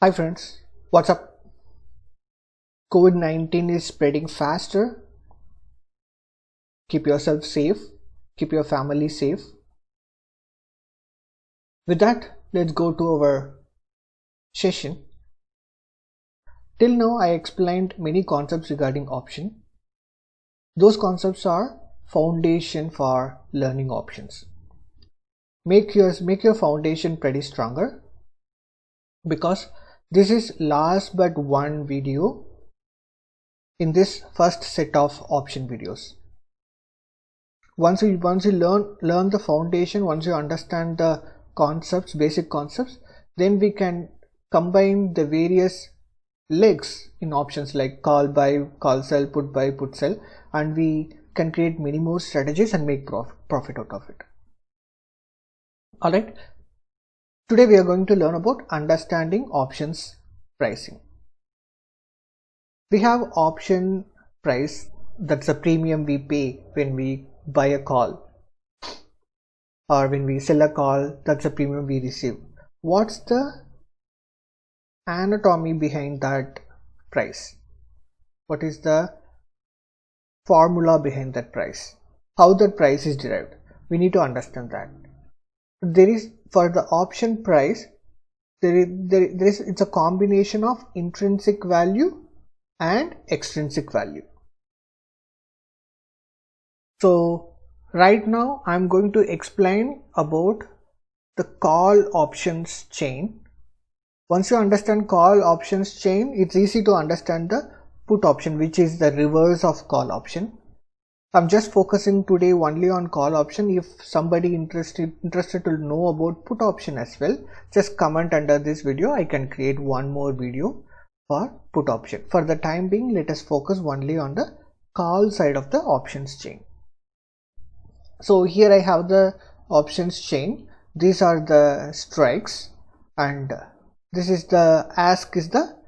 Hi friends, what's up? COVID-19 is spreading faster. Keep yourself safe, keep your family safe. With that, let's go to our session. Till now, I explained many concepts regarding option. Those concepts are foundation for learning options. Make your foundation pretty stronger, because this is last but one video in this first set of option videos. Once you learn the foundation, once you understand the concepts, basic concepts, then we can combine the various legs in options like call, buy, call, sell, put, buy, put, sell, and we can create many more strategies and make profit out of it. Alright, today we are going to learn about understanding options pricing. We have option price, that's the premium we pay when we buy a call, or when we sell a call, that's a premium we receive. What's the anatomy behind that price? What is the formula behind that price? How that price is derived? We need to understand that. There is, for the option price, it's a combination of intrinsic value and extrinsic value. So right now I'm going to explain about the call options chain. Once you understand call options chain, it's easy to understand the put option, which is the reverse of call option. I'm just focusing today only on call option. If somebody interested to know about put option as well, just comment under this video. I can create one more video for put option. For the time being, let us focus only on the call side of the options chain. So here I have the options chain. These are the strikes, and this is the ask is the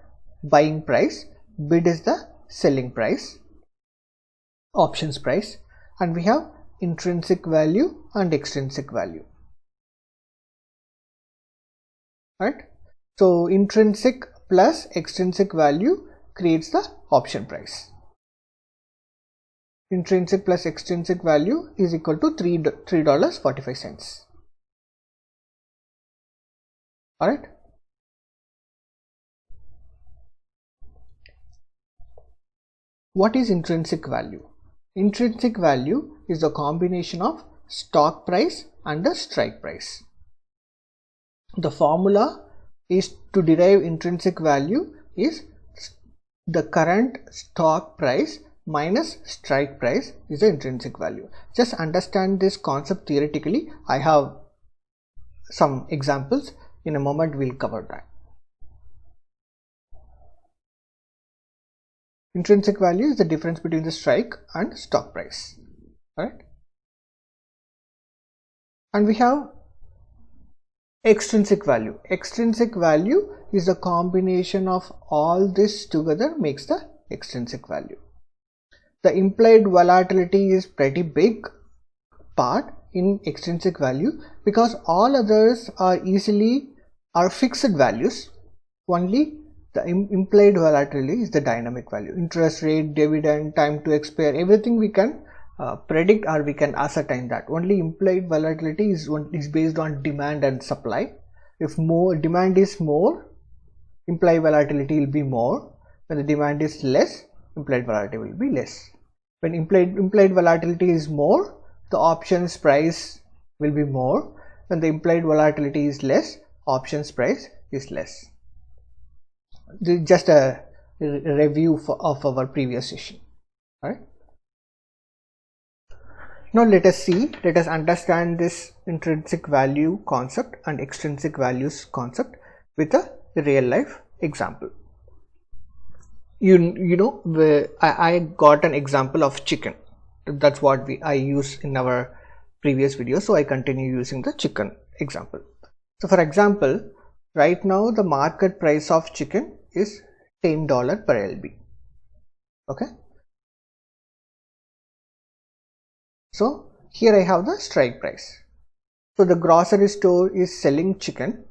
buying price, bid is the selling price, options price, and we have intrinsic value and extrinsic value. Right? So intrinsic plus extrinsic value creates the option price. Intrinsic plus extrinsic value is equal to $3.45. Alright. What is intrinsic value? Intrinsic value is the combination of stock price and the strike price. The formula is to derive intrinsic value is the current stock price minus strike price is the intrinsic value. Just understand this concept theoretically. I have some examples. In a moment we'll cover that. Intrinsic value is the difference between the strike and stock price. Alright. And we have extrinsic value. Extrinsic value is the combination of all this together makes the extrinsic value. The implied volatility is pretty big part in extrinsic value, because all others are fixed values. Only the implied volatility is the dynamic value. Interest rate, dividend, time to expire, everything we can predict or we can ascertain that. Only implied volatility is based on demand and supply. If more demand is more, implied volatility will be more. When the demand is less, implied volatility will be less. When implied volatility is more, the options price will be more. When the implied volatility is less, options price is less. This is just a review of our previous session. Alright. Now let us understand this intrinsic value concept and extrinsic values concept with a real life example. I got an example of chicken. That's what I use in our previous video, so I continue using the chicken example. So for example, right now the market price of chicken is $10 per lb. Okay. So here I have the strike price. So the grocery store is selling chicken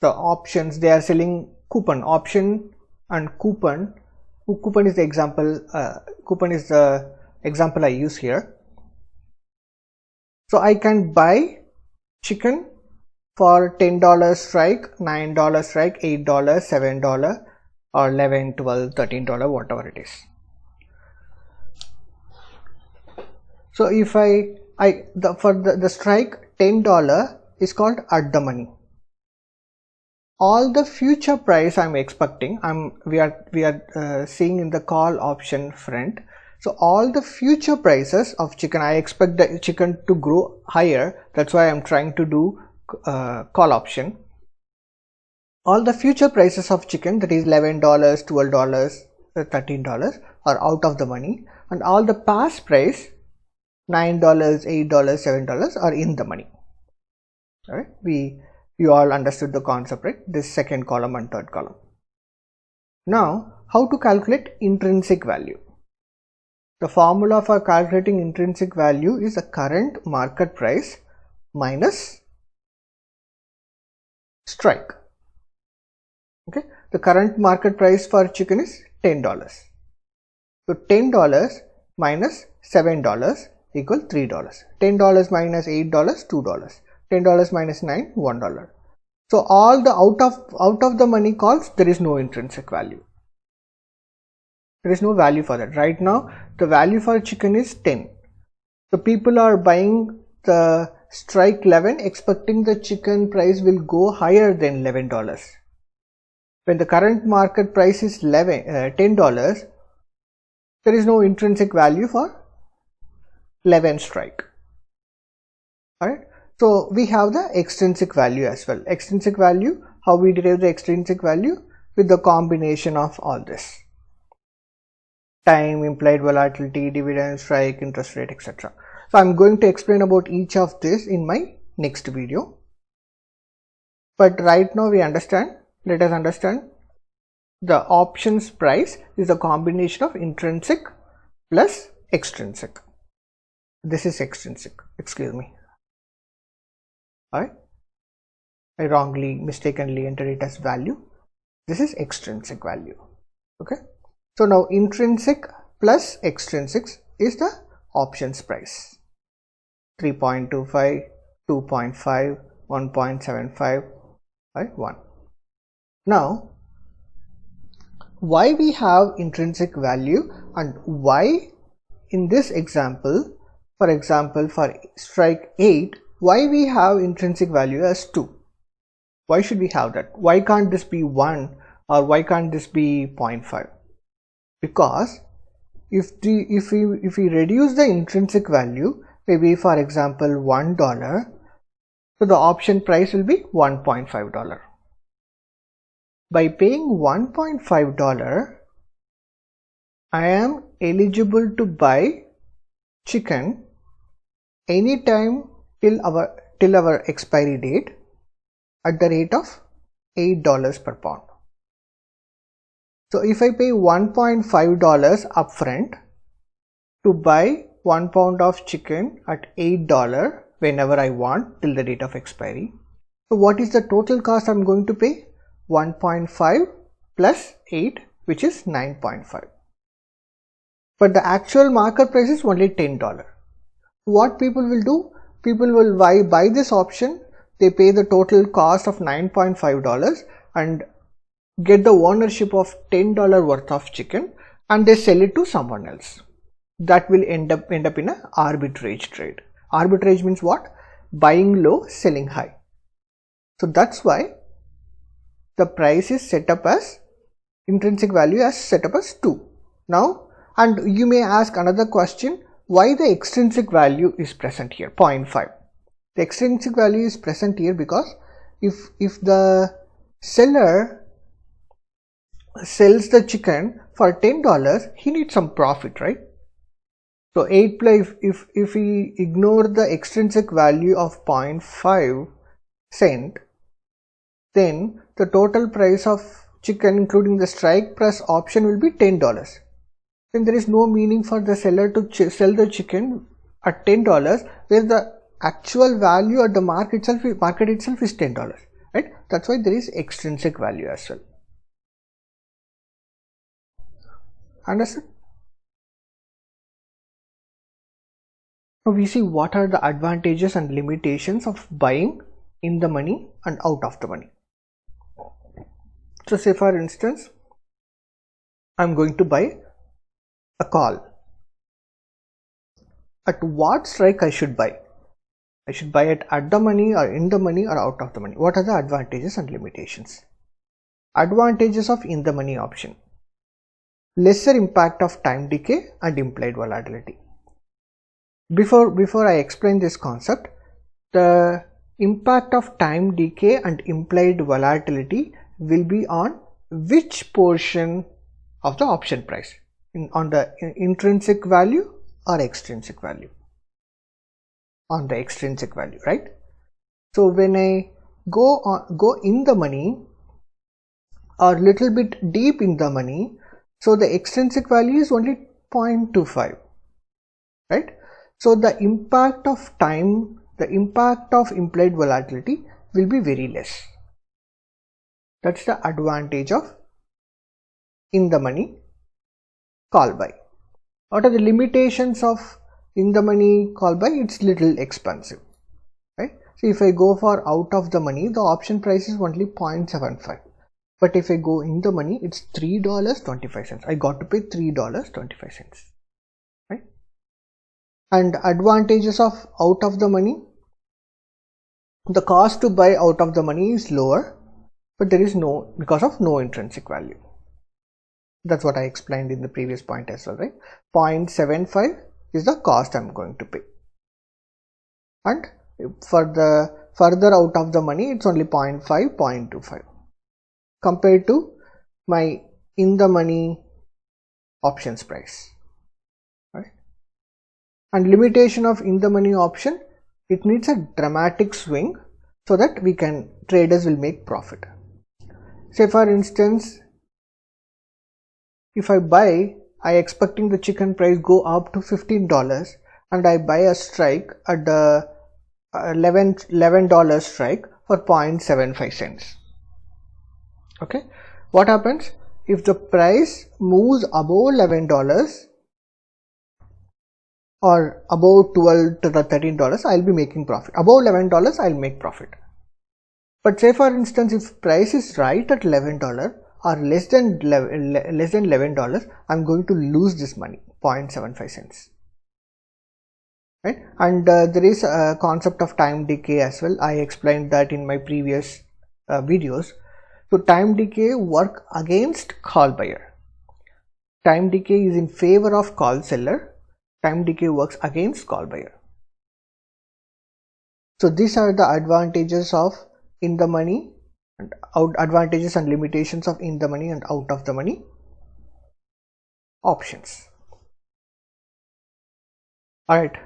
the options, they are selling coupon, option and coupon. Coupon is the example, I use here. So I can buy chicken for $10 strike, $9 strike, $8, $7 or $11, $12, $13, whatever it is. So if for the strike $10 is called at the money. All the future price I'm expecting, we are seeing in the call option front. So all the future prices of chicken, I expect the chicken to grow higher. That's why I'm trying to do call option. All the future prices of chicken, that is $11, $12, $13 are out of the money, and all the past price $9, $8, $7 are in the money. All right, you all understood the concept, right? This second column and third column. Now, how to calculate intrinsic value? The formula for calculating intrinsic value is the current market price minus strike. Okay, the current market price for chicken is $10. So $10 minus $7 equal $3. $10 minus $8, $2. $10 minus $9, $1. So all the out of the money calls, there is no intrinsic value. There is no value for that. Right now the value for chicken is 10. So people are buying the strike 11 expecting the chicken price will go higher than $11. When the current market price is $10, there is no intrinsic value for 11 strike. Alright, so we have the extrinsic value as well. Extrinsic value, how we derive the extrinsic value? With the combination of all this: time, implied volatility, dividend, strike, interest rate, etc. So I'm going to explain about each of this in my next video. But right now let us understand the options price is a combination of intrinsic plus extrinsic. This is extrinsic, excuse me. Alright, I mistakenly entered it as value. This is extrinsic value. Okay, so now intrinsic plus extrinsic is the options price: 3.25, 2.5, 1.75, right, 1. Now, why we have intrinsic value and why in this example, for example for strike 8, why we have intrinsic value as 2? Why should we have that? Why can't this be 1 or why can't this be 0.5? Because if we reduce the intrinsic value, maybe for example $1, so the option price will be $1.5. By paying $1.5, I am eligible to buy chicken anytime till our expiry date at the rate of $8 per pound. So if I pay $1.5 upfront to buy 1 pound of chicken at $8 whenever I want till the date of expiry, so what is the total cost I'm going to pay? 1.5 plus 8, which is 9.5. But the actual market price is only $10. What people will do? People will buy this option, they pay the total cost of $9.5 and get the ownership of $10 worth of chicken, and they sell it to someone else. That will end up in an arbitrage trade. Arbitrage means what? Buying low, selling high. So that's why the price is set up as intrinsic value as set up as 2. Now, and you may ask another question, why the extrinsic value is present here, 0.5. The extrinsic value is present here because if the seller sells the chicken for $10, he needs some profit, right? So 8 plus, if we ignore the extrinsic value of 0.5 cent, then the total price of chicken including the strike plus option will be $10. Then there is no meaning for the seller to sell the chicken at $10 where the actual value at the market itself is $10. right? That's why there is extrinsic value as well. Understand? Now we see what are the advantages and limitations of buying in the money and out of the money. So say for instance, I'm going to buy a call. At what strike I should buy? I should buy it at the money or in the money or out of the money. What are the advantages and limitations? Advantages of in the money option: lesser impact of time decay and implied volatility. Before I explain this concept, the impact of time decay and implied volatility will be on which portion of the option price, on the intrinsic value or extrinsic value? On the extrinsic value, right? So when I go in the money or little bit deep in the money, so the extrinsic value is only 0.25, right? So the impact of time, the impact of implied volatility will be very less. That's the advantage of in the money call buy. What are the limitations of in the money call buy? It's little expensive, right? So if I go for out of the money, the option price is only 0.75. But if I go in the money, it's $3.25. I got to pay $3.25, right? And advantages of out of the money: the cost to buy out of the money is lower, but there is because of no intrinsic value. That's what I explained in the previous point as well, right? 0.75 is the cost I'm going to pay. And for the further out of the money, it's only 0.5, 0.25 compared to my in the money options price, right? And limitation of in the money option: it needs a dramatic swing so that traders will make profit. Say for instance, if I buy, I expecting the chicken price go up to $15 and I buy a strike at the $11 strike for 0.75 cents. Okay, what happens if the price moves above $11 or above $12 to the $13? I'll be making profit. Above $11 I'll make profit. But say for instance, if price is right at $11 or less than $11, I'm going to lose this money, 0.75 cents, right? And there is a concept of time decay as well. I explained that in my previous videos. So time decay work against call buyer. Time decay is in favor of call seller. Time decay works against call buyer. So these are the advantages of in the money and advantages and limitations of in the money and out of the money options. Alright,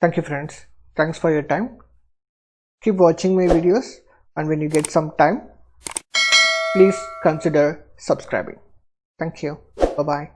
thank you friends. Thanks for your time. Keep watching my videos, and when you get some time, please consider subscribing. Thank you. Bye bye.